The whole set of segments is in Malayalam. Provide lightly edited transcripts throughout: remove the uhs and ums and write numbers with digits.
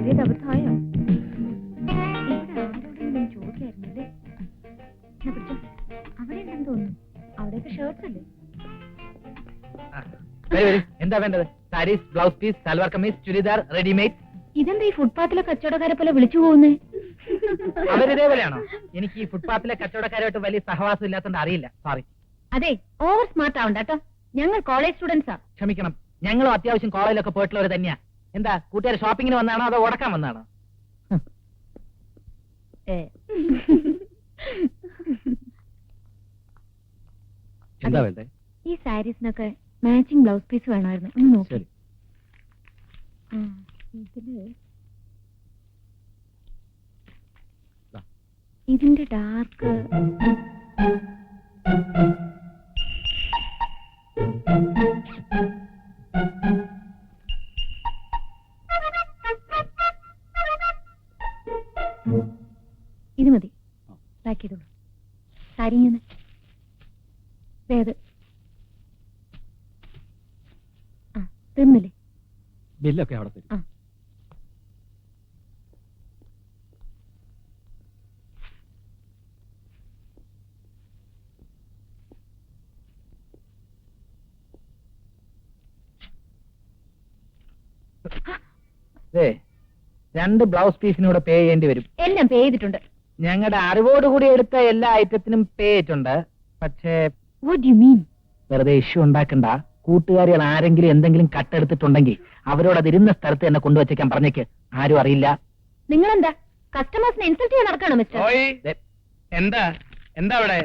കയറിയത് അബദ്ധമായോ? ചോദിക്കായിരുന്നല്ലേ? അവിടെ ഉണ്ടെന്ന് തോന്നുന്നു. അവിടെയൊക്കെ ഷർട്ട്സ് അല്ലേ? എന്താ വേണ്ടത്? Saris, blouse piece, salwar kameez, churidar, readymade. ഇതെന്താ ഈ ഫുട്പാത്തിലെ കച്ചവടക്കാരെ പോലെ വിളിച്ചു പോകുന്നേ? അവരിതേപോലെയാണോ? എനിക്ക് ഈ ഫുട്പാത്തിലെ കച്ചവടക്കാരായിട്ട് വലിയ സഹവാസം ഇല്ലാത്തോണ്ട് അറിയില്ല. സോറി. അതെ, ഓവർ സ്മാർട്ട് ആവണ്ട കേട്ടോ. ഞങ്ങൾ കോളേജ് സ്റ്റുഡൻസാ. ക്ഷമിക്കണം, ഞങ്ങളും അത്യാവശ്യം കോളേജിലൊക്കെ പോയിട്ടുള്ളവർ തന്നെയാ. എന്താ കൂട്ടുകാർ ഷോപ്പിങ്ങിന് വന്നാണോ അതോ ഉടക്കാൻ വന്നാണോ? എന്താ വേണ്ടേ? ഈ സാരീസിനൊക്കെ മാച്ചിങ് ബ്ലൗസ് പീസ് വേണമായിരുന്നു. ഒന്ന് നോക്കി. ഇതിന്റെ ഡാർക്ക് ഇത് മതി. പാക്ക് ചെയ്തോളൂ. സാരി വേദ തീർന്നില്ലേ? ബില്ലൊക്കെ അവിടെ തരും. രണ്ട് ബ്ലൗസ് പീസിനൂടെ പേ ചെയ്യേണ്ടി വരും. എല്ലാം പേ ചെയ്തിട്ടുണ്ട്. ഞങ്ങളുടെ അറിവോടുകൂടി എടുത്ത എല്ലാ ഐറ്റത്തിനും പേ ചെയ്തിട്ടുണ്ട്. പക്ഷേ What do you mean? വെറുതെ ഇഷ്യൂ ഉണ്ടാക്കണ്ട. കൂട്ടുകാരികൾ ആരെങ്കിലും എന്തെങ്കിലും കട്ടെടുത്തിട്ടുണ്ടെങ്കിൽ അവരോട് അതിരുന്ന സ്ഥലത്ത് തന്നെ കൊണ്ടുവച്ചേക്കാൻ പറഞ്ഞേക്ക്. ആരും അറിയില്ല. നിങ്ങളെന്താ കസ്റ്റമേഴ്സിനെ ഇൻസൾട്ട് ചെയ്യാൻ നടക്കാണോ മിസ്റ്റർ? എന്താ എന്താ അവിടെ?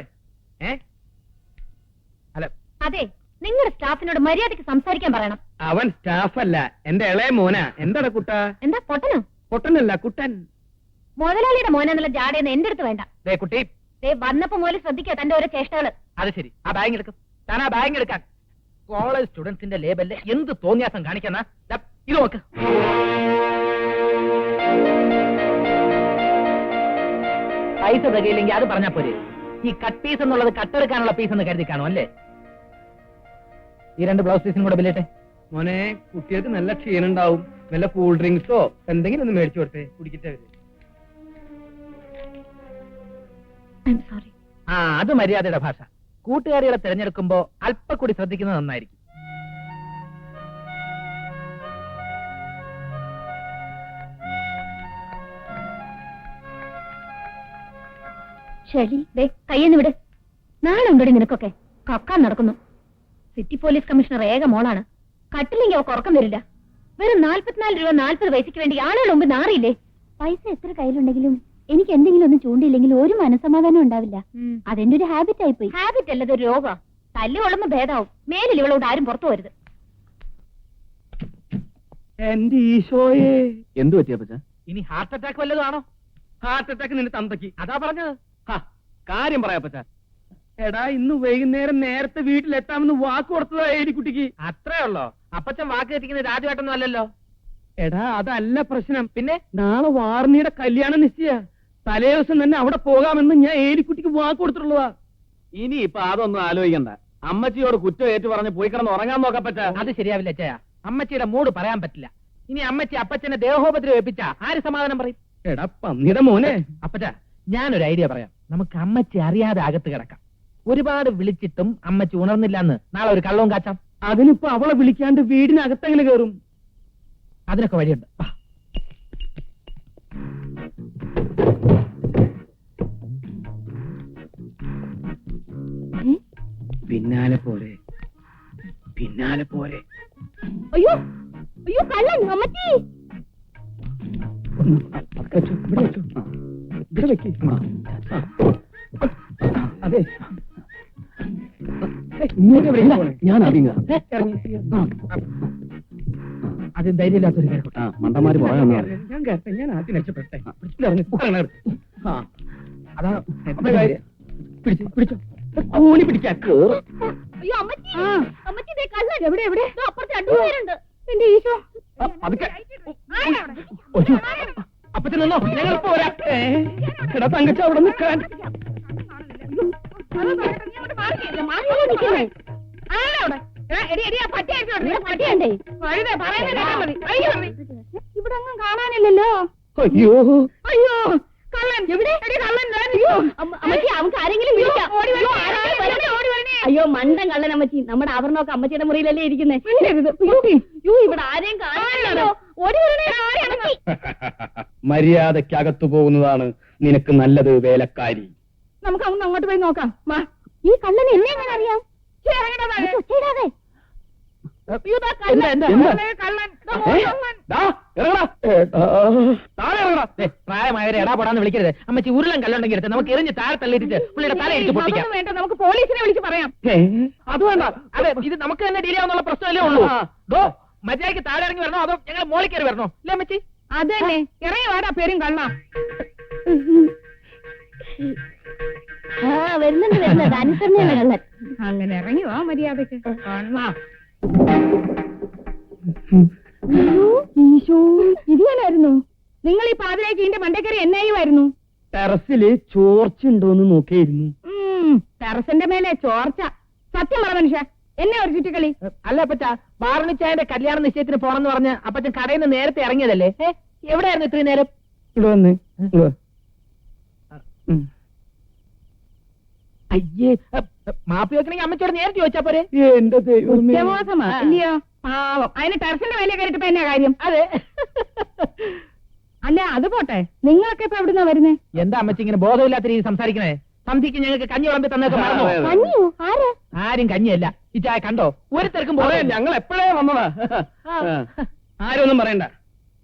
അല്ല, അതെ, നിങ്ങളുടെ സ്റ്റാഫിനോട് മര്യാദയ്ക്ക് സംസാരിക്കാൻ പറയണം. അവൻ സ്റ്റാഫല്ല, എന്റെ ഇളയ മോനാ. എന്താടാ കുട്ട? എന്താ പൊട്ടനോ? പൊട്ടനല്ല, കുട്ടൻ. മുതലാളിയുടെ മോനെന്നുള്ള ജാടയെന്ന് എന്റെ അടുത്ത് വേണ്ട. കുട്ടി വന്നപ്പോ മുതൽ ശ്രദ്ധിക്കുക തന്റെ ഓരോ ചേഷ്ടകള്. അത് ശരി, ആ ബാഗ് എടുക്കും. താൻ ആ ബാഗ് എടുക്കാൻ. കോളേജ് സ്റ്റുഡൻസിന്റെ ലേബലില് എന്ത് തോന്നിയാസം കാണിക്കുന്ന ഇത് നോക്ക്. പൈസ തികയില്ലെങ്കിൽ അത് പറഞ്ഞാ പോരെ. ഈ കട്ട് പീസ് എന്നുള്ളത് കട്ടെടുക്കാനുള്ള പീസ് എന്ന് കരുതി കാണും അല്ലേ? ഈ രണ്ട് ബ്ലൗസ് പീസിനും കൂടെ ബില്ലേട്ടെ. മോനെ, കുട്ടികൾക്ക് നല്ല ക്ഷീണുണ്ടാവും. വല്ല കൂൾ ഡ്രിങ്ക്സോ എന്തെങ്കിലും ഒന്ന് മേടിച്ചു കൊടുത്തേ, കുടിക്കട്ടെ. ആ, അത് മര്യാദയുടെ ഭാഷ. കൂട്ടുകാരികളെ തിരഞ്ഞെടുക്കുമ്പോ അല്പം കൂടി ശ്രദ്ധിക്കുന്നത് നന്നായിരിക്കും. ശരി, കയ്യെന്ന് വിട്. നാളെ ഉണ്ടോടി നിനക്കൊക്കെ? കക്കാൻ നടക്കുന്നു. സിറ്റി പോലീസ് കമ്മീഷണർ ഏക മോളാണ്. കട്ടില്ലെങ്കിൽ അവർക്ക് ഉറക്കം വരില്ല. വെറും 44 രൂപ 40 പൈസയ്ക്ക് വേണ്ടി ആളുകൾ മുമ്പ് നാറിയില്ലേ? പൈസ എത്ര കയ്യിലുണ്ടെങ്കിലും എനിക്ക് എന്തെങ്കിലും ഒന്നും ചൂണ്ടിയില്ലെങ്കിൽ ഒരു മനസ്സമാധാനം ഉണ്ടാവില്ല. അതെന്റെ ഒരു ഹാബിറ്റ് ആയിപ്പോയി. ഹാബിറ്റ് അല്ലത് ഒരു രോഗം. തല്ലു കൊള്ളുമ്പോ ഭേദാവും. മേലിൽ ഇവളോട് ആരും പുറത്തു പോരുത്. എന്റെ ഈശോയെ, എന്തു പറ്റിയപ്പച്ച? ഇനി ഹാർട്ട് അറ്റാക്ക് വല്ലതും ആണോ? ഹാർട്ട് അറ്റാക്ക് നിന്റെ തന്തയ്ക്ക്. അതാ പറഞ്ഞത്. കാര്യം പറയാപ്പച്ച. എടാ, ഇന്ന് വൈകുന്നേരം നേരത്തെ വീട്ടിലെത്താമെന്ന് വാക്ക് കൊടുത്തതാ ഏലിക്കുട്ടിക്ക്. അത്രേ ഉള്ളോ? അപ്പച്ചൻ വാക്ക് തെറ്റിക്കുന്നത് രാജുവേട്ടൊന്നും അല്ലല്ലോ. എടാ, അതല്ല പ്രശ്നം. പിന്നെ നാളെ വാർണിയുടെ കല്യാണം നിശ്ചയ. തലേ ദിവസം തന്നെ അവിടെ പോകാമെന്ന് ഞാൻ ഏലിക്കുട്ടിക്ക് വാക്ക് കൊടുത്തിട്ടുള്ളതാ. ഇനി ഇപ്പൊ അതൊന്നും ആലോചിക്കണ്ട. അമ്മച്ചിയോട് കുറ്റം ഏറ്റു പറഞ്ഞ് പോയി കിടന്ന് ഉറങ്ങാൻ നോക്കപ്പറ്റ. അത് ശരിയാവില്ല ചയ. അമ്മച്ചിയുടെ മൂഡ് പറയാൻ പറ്റില്ല. ഇനി അമ്മച്ചി അപ്പച്ചനെ ദേഹോപദ്രവം ഏൽപ്പിച്ച ആര് സമാധാനം പറയും? എടാ പന്നിയുടെ മോനെ. അപ്പച്ച, ഞാനൊരു ഐഡിയ പറയാം. നമുക്ക് അമ്മച്ചി അറിയാതെ അകത്ത് കിടക്കാം. ഒരുപാട് വിളിച്ചിട്ടും അമ്മച്ചി ഉണർന്നില്ലെന്ന് നാളെ ഒരു കള്ളവും കാച്ചാം. അതിനിപ്പോ അവളെ വിളിക്കാണ്ട് വീടിനകത്തെങ്ങനെ കയറും? അതിനൊക്കെ വഴിയുണ്ട്. പിന്നാലെ പോരെ, പിന്നാലെ പോരെ. അയ്യോ അയ്യോ, കള്ളൻ അമ്മച്ചി. ഇവിടെ വെക്ക്. അതെ, ഞാൻ അറിയുക. അത് ധൈര്യമില്ലാത്തൊരു കാര്യം. മണ്ടന്മാര് പറയാൻ ഞാൻ കേട്ടെ. ഞാൻ ആദ്യം രക്ഷപ്പെട്ടെ. അതാ പിടിച്ചോ, കൂലി പിടിക്കാൻ. അയ്യോ അമ്മച്ചി, അമ്മച്ചി ദേ കള്ളൻ. എവിടെ എവിടെ? അപ്പുറത്ത് 2 പേരുണ്ട്. എന്റെ ഈശോ. അപ്പച്ചൻ നിന്നോ, ഞങ്ങൾ പോരാ. എടാ തങ്കച്ച, അവിടെ നിൽക്കാൻ. ഇവിടെ ഒന്നും കാണാനില്ല. കാണുന്നില്ലല്ലോ. അയ്യോ അയ്യോ കള്ളൻ എവിടെ? കള്ളൻ അമ്മച്ചി, നമുക്ക് ആരെങ്കിലും വിളിക്കാം. അയ്യോ മണ്ടൻ കള്ളൻ അമ്മച്ചി. നമ്മുടെ ആഭരണമൊക്കെ അമ്മച്ചിയുടെ മുറിയിലല്ലേ ഇരിക്കുന്നേ. ഇവിടെ ആരെയും കാണാനോ? ഓടി വരണേ. മര്യാദക്കകത്തു പോകുന്നതാണ് നിനക്ക് നല്ലത് വേലക്കാരി. നമുക്ക് അങ്ങോട്ട് പോയി നോക്കാം. വാ. ഈ കള്ളനെ എന്നെ എങ്ങനെ അറിയാം? ഒച്ചയിടാതെ. പ്രായമായവരെ എടാ പോടാന്ന് വിളിക്കരുത്. അമ്മച്ചി ഉരുളൻ കല്ലുണ്ടെങ്കിൽ എടുത്ത് നമുക്ക് എറിഞ്ഞ് താഴെ തള്ളിയിട്ട് പുള്ളിയുടെ തല ഇടിച്ച് പൊട്ടിക്കാം. വേണ്ട, നമുക്ക് പോലീസിനെ വിളിച്ച് പറയാം. അത് വേണ്ട. അതെ, ഇത് നമുക്ക് തന്നെ ഡീൽ ചെയ്യാവുന്ന പ്രശ്നമല്ലേ ഉള്ളൂ. മര്യാദയ്ക്ക് താഴെ ഇറങ്ങി വരണോ അതോ ഞങ്ങൾ മോളിൽ കയറി വരണോ? അല്ലേ അമ്മച്ചി? അത് തന്നെ. ഇറങ്ങി വാടാ പേരും കള്ള. വരുന്നുണ്ട് വരുന്നുണ്ട്. അനുസരണയാണ് കള്ളൻ. അങ്ങനെ ഇറങ്ങി വാ മര്യാദക്ക്. ഇതിനായിരുന്നു നിങ്ങൾ ഈ പാതിരേക്ക് ഇതിന്റെ മണ്ടേക്കറി എന്നായിരുന്നു? ടെറസില് ചോർച്ചുണ്ടോന്ന് നോക്കിയിരുന്നു. ടെറസിന്റെ മേലെ ചോർച്ച. സത്യം പറ മനുഷ്യ, എന്നെ ഒരു ചുറ്റിക്കളി. അല്ല അപ്പച്ച, ബാർണിച്ചായന്റെ കല്യാണ നിശ്ചയത്തിന് പോണെന്ന് പറഞ്ഞ് അപ്പച്ചൻ കടയിൽ നിന്ന് നേരത്തെ ഇറങ്ങിയതല്ലേ? എവിടെയായിരുന്നു ഇത്രയും നേരം? ഇവിടെ വന്ന് അയ്യേ, മാപ്പി വെക്കണമെങ്കിൽ അമ്മച്ചോട് നേരത്തെ ചോദിച്ചാ പോരെ? എന്റെ ദൈവമേ. ഇല്ലയോ പാവം. അതിന് ടെറസിന്റെ മേലെ കയറിട്ട് എന്നാ കാര്യം? അതെ. അല്ല അത് പോട്ടെ, നിങ്ങളൊക്കെ ഇപ്പൊ എവിടുന്നാ വരുന്നേ? എന്താ അമ്മച്ചി ഇങ്ങനെ ബോധമില്ലാത്ത രീതി സംസാരിക്കണേ? സന്ധിക്ക് ഞങ്ങൾക്ക് കഞ്ഞി വിളമ്പി തന്നൊക്കെ മറന്നോ? കഞ്ഞിയോ? ആര്? ആരും കഞ്ഞിയല്ല. ഈ ചായ കണ്ടോ? ഒരു തിരക്കും പോലെ ഞങ്ങൾ എപ്പോഴേ വന്നതാ. ആരൊന്നും പറയണ്ട.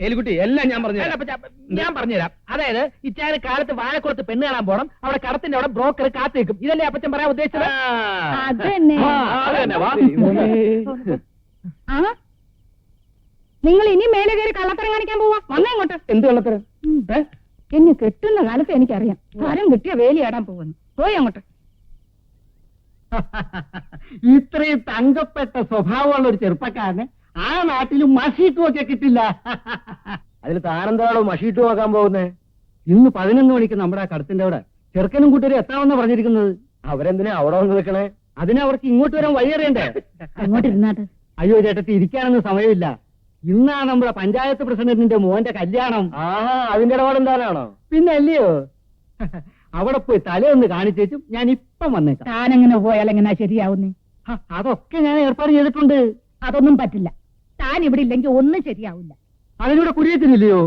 ഏലിക്കുട്ടി എല്ലാം ഞാൻ പറഞ്ഞു. ഞാൻ പറഞ്ഞുതരാം. അതായത് ഇച്ചായന് കാലത്ത് വാഴക്കുളത്ത് പെണ്ണ് കാണാൻ പോണം. അവിടെ കടത്തിന്റെ അവിടെ ബ്രോക്കർ കാത്തു നിൽക്കും. ഇതല്ലേ അപ്പച്ചൻ പറയാൻ ഉദ്ദേശിച്ചത്? അത് തന്നെ. ആ നിങ്ങൾ ഇനി മേലെ കയറി കള്ളത്തരം കാണിക്കാൻ പോവാ. വന്നേ ഇങ്ങോട്ട്. എന്ത് കള്ളത്തരം? എന്നെ കെട്ടുന്ന കാലത്ത് എനിക്കറിയാം. തരം കിട്ടിയ വേലിയാടാൻ പോകുന്നു. പോയി അങ്ങോട്ട്. ഇത്രയും തങ്കപ്പെട്ട സ്വഭാവമുള്ള ഒരു ചെറുപ്പക്കാരന് ആ നാട്ടിൽ മഷീട്ടും ഒക്കെ കിട്ടില്ല. അതിൽ താനെന്താണോ മഷീട്ട് നോക്കാൻ പോകുന്നേ? ഇന്ന് 11 മണിക്ക് നമ്മുടെ ആ കടത്തിന്റെ അവിടെ ചെറുക്കനും കൂട്ടരും എത്താമെന്ന് പറഞ്ഞിരിക്കുന്നത്. അവരെന്തിനാ അവിടെ വന്ന് നിൽക്കണേ? അതിനെ അവർക്ക് ഇങ്ങോട്ട് വരാൻ വഴിയറിയണ്ടേ? അങ്ങോട്ട് ഇരുന്നാട്ട്. അയ്യോ ചേട്ടത്തി, ഇരിക്കാനൊന്നും സമയമില്ല. ഇന്നാണ് നമ്മുടെ പഞ്ചായത്ത് പ്രസിഡന്റിന്റെ മോന്റെ കല്യാണം. അതിന്റെ ഇടപാടെന്താണോ? പിന്നെ അല്ലയോ. അവിടെ പോയി തലയൊന്ന് കാണിച്ചേച്ചും ഞാൻ ഇപ്പം വന്നേക്കാം. താനെങ്ങനെ പോയാൽ എങ്ങനെയാ ശരിയാവുന്നേ? അതൊക്കെ ഞാൻ ഏർപ്പാട് ചെയ്തിട്ടുണ്ട്. അതൊന്നും പറ്റില്ല. താൻ ഇവിടെ ഇല്ലെങ്കിൽ ഒന്നും ശരിയാവില്ല. അതിലൂടെ കുടിയത്തിനില്ലയോ?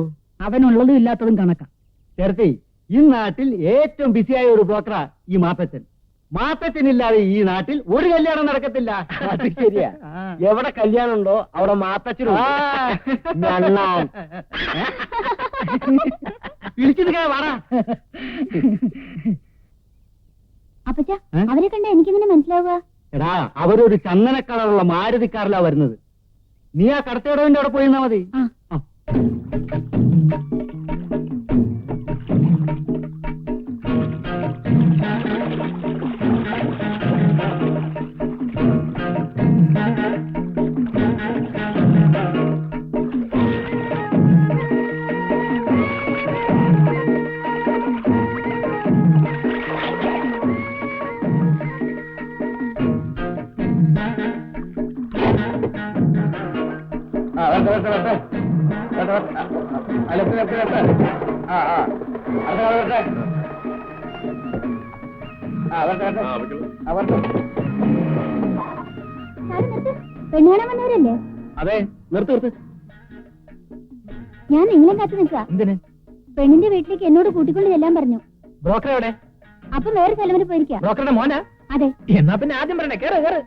അവനുള്ളതും ഇല്ലാത്തതും കണക്കാം. ചേർത്തി, ഈ നാട്ടിൽ ഏറ്റവും ബിസിയായ ഒരു ബ്രോക്കറാ ഈ മാത്തച്ഛൻ. മാത്തച്ഛനില്ലാതെ ഈ നാട്ടിൽ ഒരു കല്യാണം നടക്കത്തില്ല. അത് ശരിയാ. എവിടെ കല്യാണം ഉണ്ടോ അവിടെ മാത്തച്ഛനും വിളിച്ചത് വാടാ. അപ്പച്ച, അവരെ കണ്ട എനിക്കെങ്ങനെ മനസ്സിലാവുക? എടാ, അവരൊരു ചന്ദന കളറുള്ള മാരുതിക്കാറിലാ വരുന്നത്. നീ ആ കടത്തേടവിന്റെ അവിടെ പോയിരുന്നാ മതി. പെണ്ണുകാണാൻ വന്നവരല്ലേ? അതെ, നിർത്ത്. ഞാൻ നിങ്ങളെ കാത്തു നിൽക്കുക. എന്തിന്? പെണ്ണിന്റെ വീട്ടിലേക്ക് എന്നോട് കൂട്ടിക്കൊണ്ട് ചെല്ലാൻ പറഞ്ഞു. ബ്രോക്കർ എവിടെ? അപ്പൊ വേറെ സ്ഥലം വരെ പോയിരിക്കാം. ബ്രോക്കറുടെ മോനാ? അതെ. എന്നാ പിന്നെ ആദ്യം പറയണേ. കേറ് കേറ്.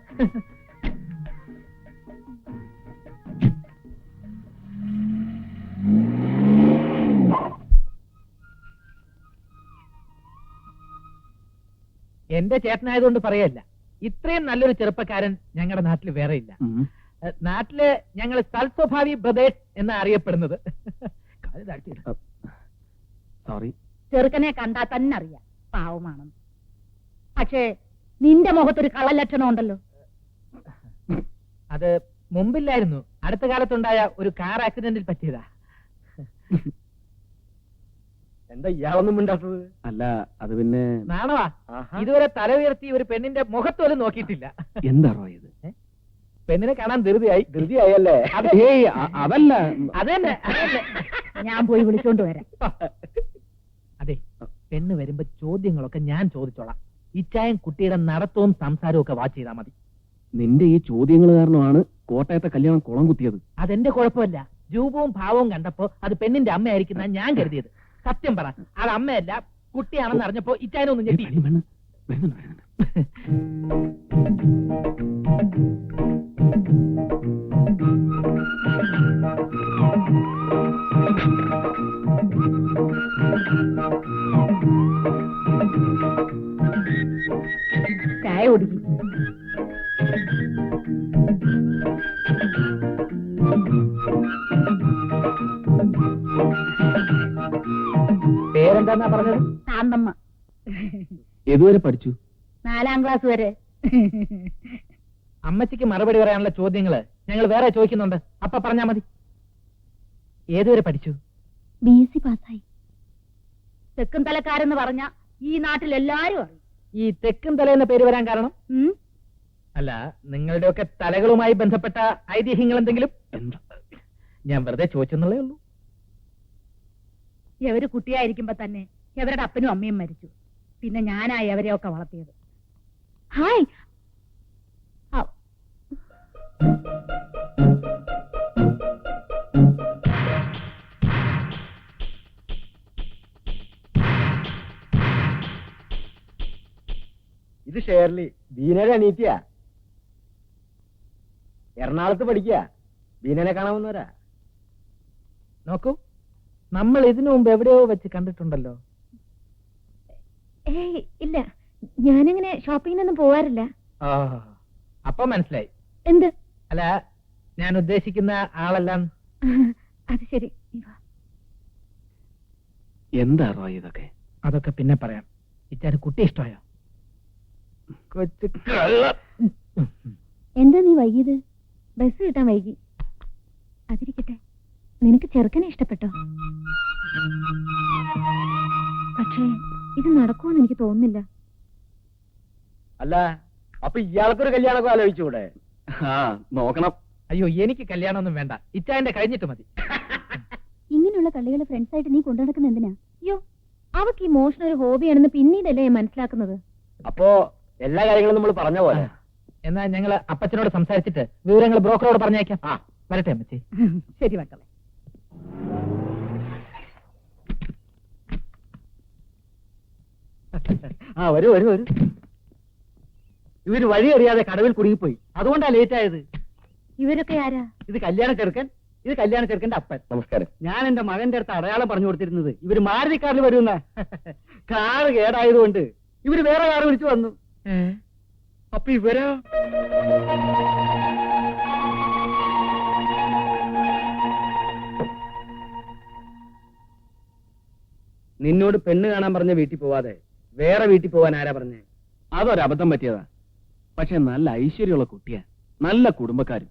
എന്റെ ചേട്ടനായതുകൊണ്ട് പറയല്ല, ഇത്രയും നല്ലൊരു ചെറുപ്പക്കാരൻ ഞങ്ങളുടെ നാട്ടിൽ വേറെ ഇല്ല. നാട്ടില് ഞങ്ങൾ സൽസ്വഭാവി ബ്രദേഴ്സ് എന്നാ അറിയപ്പെടുന്നത്. സോറി. ചെറുക്കനെ കണ്ടാ തന്നെ അറിയാം പാവമാണെന്ന്. പക്ഷേ നിന്റെ മുഖത്തൊരു കള്ളലക്ഷണം ഉണ്ടല്ലോ. അത് മുമ്പില്ലായിരുന്നു, അടുത്ത കാലത്തുണ്ടായ ഒരു കാർ ആക്സിഡന്റിൽ പറ്റിയതാ. എന്താ ഇയാളൊന്നും മിണ്ടാത്തത്? അല്ല, അത് പിന്നെ നാണവാ. ഇതുവരെ തല ഉയർത്തി ഒരു പെണ്ണിന്റെ മുഖത്തോലും നോക്കിയിട്ടില്ല. എന്താണോ ഇത്? പെണ്ണിനെ കാണാൻ ധൃതിയായി. ധൃതിയായല്ലേ? അതെ. ഏയ് അതല്ല. അതന്നെ. ഞാൻ പോയി വിളിച്ചോണ്ട് വരാം. അതെ, പെണ്ണ് വരുമ്പോ ചോദ്യങ്ങളൊക്കെ ഞാൻ ചോദിച്ചോളാം. ഇച്ചായൻ കുട്ടിയുടെ നടത്തവും സംസാരവും ഒക്കെ വാച്ച് ചെയ്താൽ മതി. നിന്റെ ഈ ചോദ്യങ്ങൾ കാരണമാണ് കോട്ടയത്തെ കല്യാണം കുളം കുത്തിയത്. അതെന്റെ കുഴപ്പമില്ല. രൂപവും ഭാവവും കണ്ടപ്പോ അത് പെണ്ണിന്റെ അമ്മയായിരിക്കുന്ന ഞാൻ കരുതിയത്. സത്യം പറ, അത് അമ്മയല്ല കുട്ടിയാണെന്ന് അറിഞ്ഞപ്പോ ഇച്ചായനൊന്നും ഞെട്ടി. പെണ്ണ് വരുന്നുണ്ട്, വരുന്നുണ്ട്. ചായ കുടിക്കും. പേരെന്താന്നാ പറഞ്ഞത്? ശാന്തമ്മ. ഏതുവരെ പഠിച്ചു? 4ാം ക്ലാസ് വരെ. അമ്മച്ചിക്ക് മറുപടി പറയാനുള്ള ചോദ്യങ്ങള് ഞങ്ങൾ വേറെ ചോദിക്കുന്നുണ്ട്. അപ്പൊ പറഞ്ഞാ മതി. ഏതുവരെ പഠിച്ചു? BSc പാസ്സായി. തെക്കും തലക്കാരെന്ന് പറഞ്ഞ ഈ നാട്ടിൽ എല്ലാരും അറിയും. ഈ തെക്കും തല എന്ന പേര് വരാൻ കാരണം? ഉം? അല്ല, നിങ്ങളുടെയൊക്കെ തലകളുമായി ബന്ധപ്പെട്ട ഐതിഹ്യങ്ങൾ എന്തെങ്കിലും? എന്താ? ഞാൻ വെറുതെ ചോദിച്ചെന്നുള്ളേ ഉള്ളൂ. എവര് കുട്ടിയായിരിക്കുമ്പോ തന്നെ എവരുടെ അപ്പനും അമ്മയും മരിച്ചു. പിന്നെ ഞാനായി അവരെയൊക്കെ വളർത്തിയത്. ഹായ്. ഇത് ഷേർലി, ബീനയുടെ അനീറ്റിയാ. എറണാകുളത്ത് പഠിക്കുക. ബീനനെ കാണാവുന്നവരാ. നോക്കൂ, നമ്മൾ ഇതിനു മുമ്പ് എവിടെയോ വെച്ച് കണ്ടിട്ടുണ്ടല്ലോ. ഏയ് ഇല്ല, ഞാനങ്ങനെ ഷോപ്പിങ്ങിനൊന്നും പോവാറില്ല. ആ, അപ്പൊ മനസ്സിലായി. എന്ത്? അല്ല, ഞാൻ ഉദ്ദേശിക്കുന്ന ആളെല്ലാം. അത് ശരി. എന്താ ഇതൊക്കെ? അതൊക്കെ പിന്നെ പറയാം. ഇച്ചാര് കുട്ടി ഇഷ്ടമായോ? കൊച്ചു കള്ള. എന്താ നീ വൈകിയത്? ബസ് കിട്ടാൻ വൈകി. അതിരിക്കട്ടെ, നിനക്ക് ചെറുക്കനെ ഇഷ്ടപ്പെട്ടോ? പക്ഷേ ഇത് നടക്കുമെന്ന് എനിക്ക് തോന്നുന്നില്ല. അല്ല, അപ്പൊ ഇയാൾക്കൊരു കല്യാണമൊക്കെ ആലോചിച്ചൂടെ? ആ, നോക്കണം. അയ്യോ, എനിക്ക് കല്യാണമൊന്നും വേണ്ട. ഇച്ചായന്റെ കഴിഞ്ഞിട്ട് മതി. ഇങ്ങനെയുള്ള കളികളെ ഫ്രണ്ട്സ് ആയിട്ട് നീ കൊണ്ടുനടക്കുന്ന എന്തിനാ? അയ്യോ, അവക്ക് ഈ മോഷൻ ഒരു ഹോബിയാണെന്ന് പിന്നീടല്ലേ ഞാൻ മനസ്സിലാക്കുന്നത്. അപ്പോ എല്ലാ കാര്യങ്ങളും നമ്മൾ പറഞ്ഞ പോലെ. എന്നാ ഞങ്ങള് അപ്പച്ചനോട് സംസാരിച്ചിട്ട് വിവരങ്ങൾ ബ്രോക്കറോട് പറഞ്ഞേക്കാം. ആ, വരട്ടെ അമ്മച്ചി. ശരി മക്കളെ. ആ, വരൂ വരൂ വരൂ. ഇവര് വഴി അറിയാതെ കടവിൽ കുടുങ്ങിപ്പോയി. അതുകൊണ്ടാ ലേറ്റ് ആയത്. ഇവരൊക്കെ ആരാ? ഇത് കല്യാണ ചെറുക്കൻ, ഇത് കല്യാണ ചെറുക്കന്റെ അപ്പൻ. നമസ്കാരം. ഞാൻ എന്റെ മകന്റെ അടുത്ത് അടയാളം പറഞ്ഞു കൊടുത്തിരുന്നത് ഇവര് മാരുതി കാറിൽ വരുന്ന. കാറ് കേടായതുകൊണ്ട് ഇവര് വേറെ കാറ് വിളിച്ചു വന്നു. അപ്പൊ ഇവരാ? നിന്നോട് പെണ്ണ് കാണാൻ പറഞ്ഞ വീട്ടിൽ പോവാതെ വേറെ വീട്ടിൽ പോവാൻ ആരാ പറഞ്ഞേ? അതൊരബദ്ധം പറ്റിയതാ. പക്ഷെ നല്ല ഐശ്വര്യമുള്ള കുട്ടിയാ, നല്ല കുടുംബക്കാരും.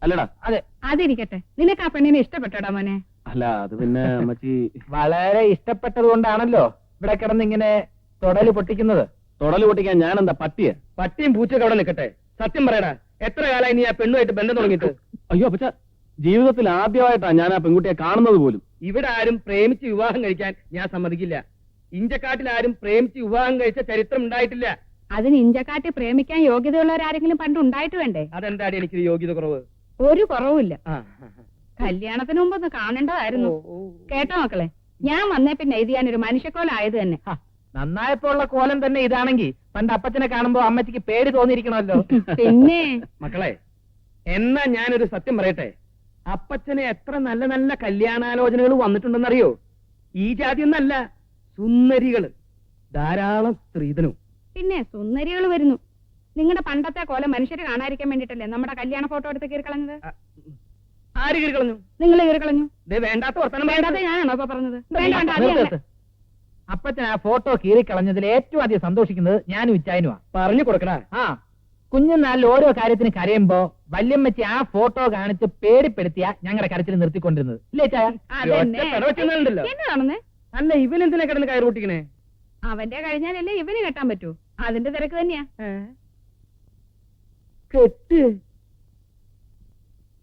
അല്ലടാ? അതെ. അതിരിക്കട്ടെ, നിനക്ക് ആ പെണ്ണിനെ ഇഷ്ടപ്പെട്ടോടാ മോനെ? അല്ല, അത് പിന്നെ അമ്മച്ചി. വളരെ ഇഷ്ടപ്പെട്ടത് കൊണ്ടാണല്ലോ ഇവിടെ കിടന്ന് ഇങ്ങനെ തൊടല് പൊട്ടിക്കുന്നത്. തൊടല് പൊട്ടിക്കാൻ ഞാൻ എന്താ പട്ടിയ? പട്ടിയും പൂച്ചയൊക്കെ അവിടെ നിൽക്കട്ടെ. സത്യം പറയടാ, എത്ര കാലമായി നീ ആ പെണ്ണുമായിട്ട് ബന്ധം തുടങ്ങിയിട്ട്? അയ്യോ അപ്പച്ച, ജീവിതത്തിൽ ആദ്യമായിട്ടാ ഞാൻ ആ പെൺകുട്ടിയെ കാണുന്നത് പോലും. ഇവിടെ ആരും പ്രേമിച്ച് വിവാഹം കഴിക്കാൻ ഞാൻ സമ്മതിക്കില്ല. ഇഞ്ചക്കാട്ടിൽ ആരും പ്രേമിച്ച് വിവാഹം കഴിച്ച ചരിത്രം ഉണ്ടായിട്ടില്ല. അതിന് ഇഞ്ചക്കാട്ടി പ്രേമിക്കാൻ യോഗ്യതയുള്ളവരാരെങ്കിലും പണ്ട് ഉണ്ടായിട്ട് വേണ്ടേ? അതെന്താടി എനിക്കൊരു യോഗ്യത കുറവ്? ഒരു കുറവുമില്ല. ആ, കല്യാണത്തിന് മുമ്പ് ഒന്ന് കാണേണ്ടതായിരുന്നു. ഓ. കേട്ടോ മക്കളെ, ഞാൻ വന്നേ പിന്നെ ഇത് ഞാനൊരു മനുഷ്യക്കോലായത് തന്നെ. ഹ, നന്നായപ്പോ ഉള്ള കോലം തന്നെ ഇതാണെങ്കിൽ പണ്ട് അപ്പച്ചനെ കാണുമ്പോ അമ്മച്ചിക്ക് പേടി തോന്നിയിരിക്കണമല്ലോ. പിന്നെ മക്കളെ, എന്നാ ഞാനൊരു സത്യം പറയട്ടെ. അപ്പച്ചന് എത്ര നല്ല നല്ല കല്യാണാലോചനകൾ വന്നിട്ടുണ്ടെന്നറിയോ? ഈ ജാതി ഒന്നല്ല, സുന്ദരികള് ധാരാളം. സ്ത്രീധനവും. പിന്നെ സുന്ദരികൾ വരുന്നു. നിങ്ങളുടെ പണ്ടത്തെ കോലം മനുഷ്യരെ കാണാതിരിക്കാൻ വേണ്ടിട്ടല്ലേ നമ്മുടെ കല്യാണ ഫോട്ടോ എടുത്ത് കീറിക്കളഞ്ഞത്? ആര് കീറി കളഞ്ഞു? നിങ്ങൾ കീറിക്കളഞ്ഞു. വേണ്ടാത്ത വർത്തമാനം വേണ്ടാതെ ഞാനാണോ ഇപ്പൊ പറഞ്ഞത്? വേണ്ട വേണ്ട, അത് നിർത്ത്. അപ്പച്ചൻ ആ ഫോട്ടോ കീറിക്കളഞ്ഞതിൽ ഏറ്റവും അധികം സന്തോഷിക്കുന്നത് ഞാനും ഇച്ചായനുമാ. പറഞ്ഞു കൊടുക്കടാ. ആ, കുഞ്ഞുനാളിൽ ഓരോ കാര്യത്തിന് കരയുമ്പോ വല്യമ്മച്ചി ആ ഫോട്ടോ കാണിച്ച് പേടിപ്പെടുത്തിയ ഞങ്ങളുടെ കരച്ചിൽ നിർത്തിക്കൊണ്ടിരുന്നത്. ഇല്ലേ ചായ? അതന്നെ. എന്താണെന്ന്? അല്ല, ഇവനെന്തിനാ കിടന്ന് കയറി പൊട്ടിക്കണേ? അവന്റെ കഴിഞ്ഞാലല്ലേ ഇവന് കെട്ടാൻ പറ്റൂ. അതിന്റെ തിരക്ക് തന്നെയാ. കെട്ട്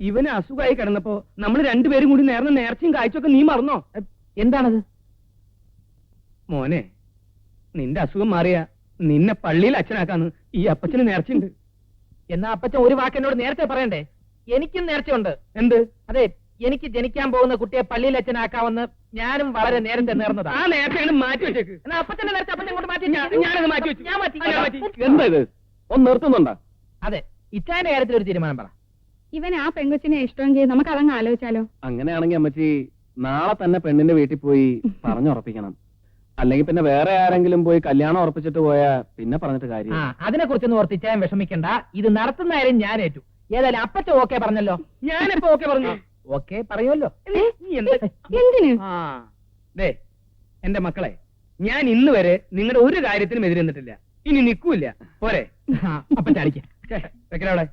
ഇവന് അസുഖമായി കിടന്നപ്പോ നമ്മൾ രണ്ടുപേരും കൂടി നേർന്ന നേർച്ചയും കാഴ്ചയൊക്കെ നീ മറന്നോ? എന്താണത്? മോനെ, നിന്റെ അസുഖം മാറിയ നിന്നെ പള്ളിയിൽ അച്ഛനാക്കാന്ന് ഈ അപ്പച്ചന് നേർച്ചയുണ്ട്. എന്നാ അപ്പച്ചൻ ഒരു വാക്ക് എന്നോട് നേരത്തെ പറയണ്ടേ? എനിക്കും നേർച്ചയുണ്ട്. എന്ത്? അതെ, എനിക്ക് ജനിക്കാൻ പോകുന്ന കുട്ടിയെ പള്ളിയിൽ അച്ഛനാക്കാമെന്ന് ഞാനും വളരെ നേരത്തെ നേർന്നതാ. ആ നേർച്ചയാണ് മാറ്റി വെച്ചേക്ക്. എന്നാ അപ്പച്ചന്റെ നേരത്തെ അപ്പച്ചൻ കൊണ്ട് മാറ്റി. ഞാനത് മാറ്റി വെച്ചു. ഞാൻ മാറ്റി. ആ, ഞാൻ മാറ്റി. എന്താ ഇത്? ഒന്ന് നിർത്തുന്നുണ്ടോ? അതെ, ഇച്ചാന്റെ കാര്യത്തിൽ ഒരു തീരുമാനം പറ. ഇവൻ ആ പെൺകൊച്ചിനെ ഇഷ്ടമെങ്കിൽ നമുക്ക് അതങ്ങ് ആലോചിച്ചാലോ? അങ്ങനെയാണെങ്കിൽ അമ്മച്ചി നാളെ തന്നെ പെണ്ണിന്റെ വീട്ടിൽ പോയി പറഞ്ഞുറപ്പിക്കണം. അല്ലെങ്കിൽ പിന്നെ വേറെ ആരെങ്കിലും പോയി കല്യാണം ഉറപ്പിച്ചിട്ട് പോയാ പിന്നെ പറഞ്ഞിട്ട് കാര്യം. അതിനെ കുറിച്ചൊന്നും ഓർത്ത് ഇച്ചായൻ വിഷമിക്കണ്ട. ഇത് നടത്തുന്ന കാര്യം ഞാൻ ഏറ്റു. ഏതായാലും അപ്പച്ചൻ ഓക്കെ പറഞ്ഞല്ലോ. ഞാനിപ്പോ ഓക്കെ പറഞ്ഞു. ഓക്കെ പറയുമല്ലോ. എന്തിന്? ദേ എന്റെ മക്കളെ, ഞാൻ ഇന്ന് വരെ നിങ്ങളുടെ ഒരു കാര്യത്തിനും എതിരെ നിന്നിട്ടില്ല, ഇനി നിൽക്കൂല. പോരെ? അപ്പച്ചൻ അടിക്കാം. വെക്കലവിടെ